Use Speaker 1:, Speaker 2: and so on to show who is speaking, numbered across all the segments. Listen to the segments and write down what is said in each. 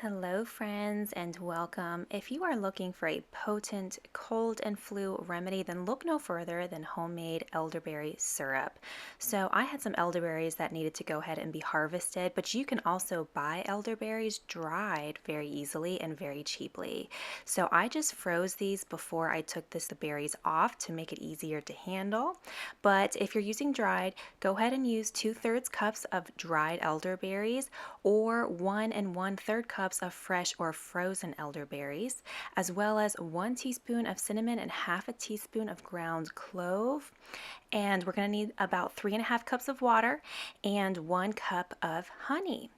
Speaker 1: Hello, friends, and welcome. If you are looking for a potent cold and flu remedy, then look no further than homemade elderberry syrup. So, I had some elderberries that needed to go ahead and be harvested, but you can also buy elderberries dried very easily and very cheaply. So, I just froze these before I took the berries off to make it easier to handle. But if you're using dried, go ahead and use 2/3 cups of dried elderberries or 1 1/3 cups of fresh or frozen elderberries, as well as 1 teaspoon of cinnamon and half a teaspoon of ground clove. And we're going to need about 3.5 cups of water and 1 cup of honey.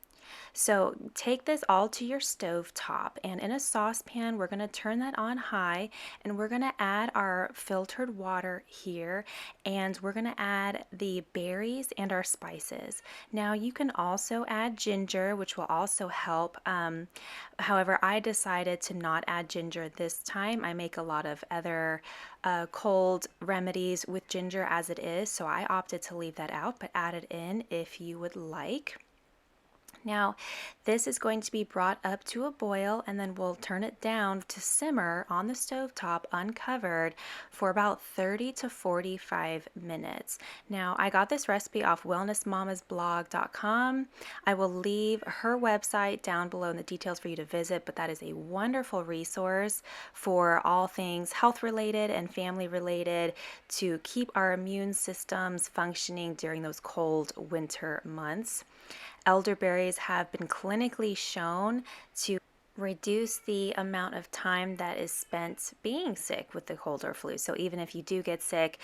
Speaker 1: So take this all to your stove top, and in a saucepan, we're going to turn that on high, and we're going to add our filtered water here, and we're going to add the berries and our spices. Now you can also add ginger, which will also help. However, I decided to not add ginger this time. I make a lot of other cold remedies with ginger as it is, so I opted to leave that out, but add it in if you would like. Now, this is going to be brought up to a boil, and then we'll turn it down to simmer on the stove top uncovered for about 30 to 45 minutes. Now, I got this recipe off wellnessmamasblog.com. I will leave her website down below in the details for you to visit, but that is a wonderful resource for all things health related and family related to keep our immune systems functioning during those cold winter months. Elderberries have been clinically shown to reduce the amount of time that is spent being sick with the cold or flu. So even if you do get sick,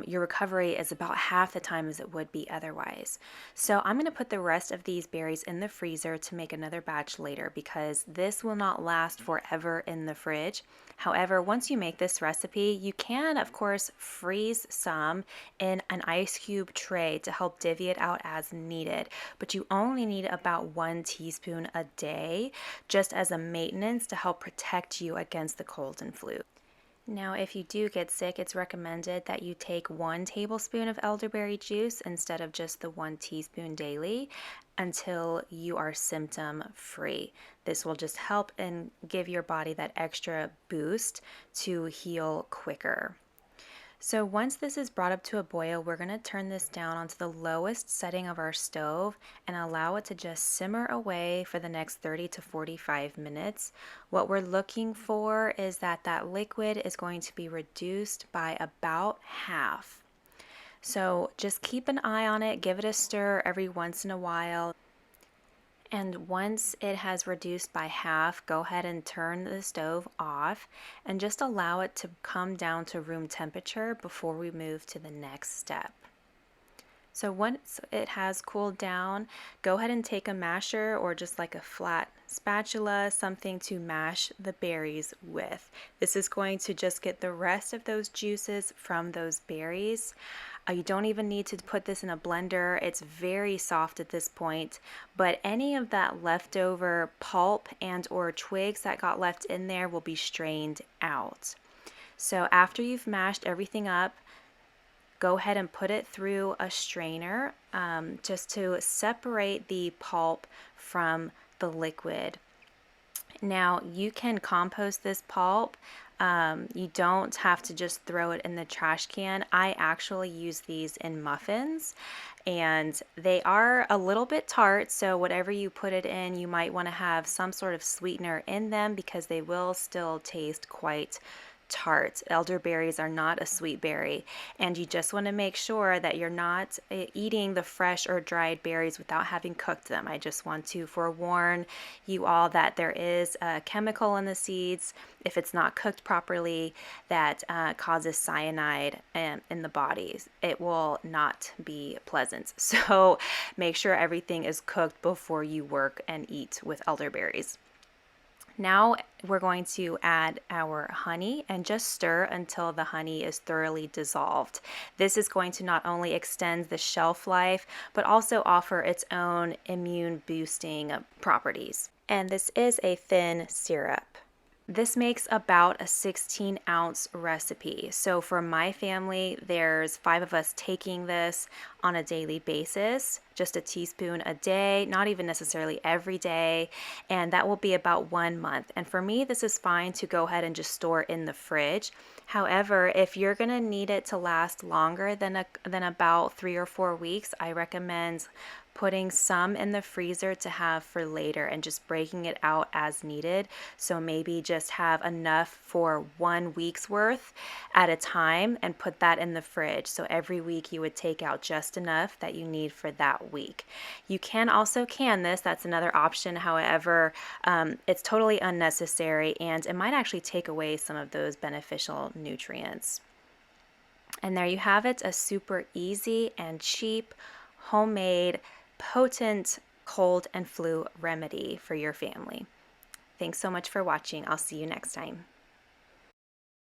Speaker 1: your recovery is about half the time as it would be otherwise. So I'm going to put the rest of these berries in the freezer to make another batch later because this will not last forever in the fridge. However, once you make this recipe, you can, of course, freeze some in an ice cube tray to help divvy it out as needed. But you only need about 1 teaspoon a day, just as a maintenance to help protect you against the cold and flu. Now, if you do get sick, it's recommended that you take 1 tablespoon of elderberry juice instead of just the 1 teaspoon daily until you are symptom free. This will just help and give your body that extra boost to heal quicker. So once this is brought up to a boil, we're going to turn this down onto the lowest setting of our stove and allow it to just simmer away for the next 30 to 45 minutes. What we're looking for is that liquid is going to be reduced by about half. So just keep an eye on it, give it a stir every once in a while. And once it has reduced by half, go ahead and turn the stove off and just allow it to come down to room temperature before we move to the next step. So once it has cooled down, go ahead and take a masher or just like a flat spatula, something to mash the berries with. This is going to just get the rest of those juices from those berries. You don't even need to put this in a blender. It's very soft at this point, but any of that leftover pulp and or twigs that got left in there will be strained out. So after you've mashed everything up, go ahead and put it through a strainer just to separate the pulp from the liquid. Now you can compost this pulp. You don't have to just throw it in the trash can. I actually use these in muffins, and they are a little bit tart, so whatever you put it in, you might want to have some sort of sweetener in them because they will still taste quite tart. Elderberries are not a sweet berry, and you just want to make sure that you're not eating the fresh or dried berries without having cooked them. I just want to forewarn you all that there is a chemical in the seeds, if it's not cooked properly, that causes cyanide in the body. It will not be pleasant. So make sure everything is cooked before you work and eat with elderberries. Now we're going to add our honey and just stir until the honey is thoroughly dissolved. This is going to not only extend the shelf life, but also offer its own immune boosting properties. And this is a thin syrup. This makes about a 16-ounce recipe. So for my family, there's 5 of us taking this on a daily basis, just a teaspoon a day, not even necessarily every day, and that will be about 1 month. And for me, this is fine to go ahead and just store in the fridge. However, if you're gonna need it to last longer than about 3 or 4 weeks, I recommend putting some in the freezer to have for later and just breaking it out as needed. So maybe just have enough for 1 week's worth at a time and put that in the fridge. So every week you would take out just enough that you need for that week. You can also can this, that's another option. However, it's totally unnecessary and it might actually take away some of those beneficial nutrients. And there you have it, a super easy and cheap, homemade, potent cold and flu remedy for your family. Thanks so much for watching. I'll see you next time.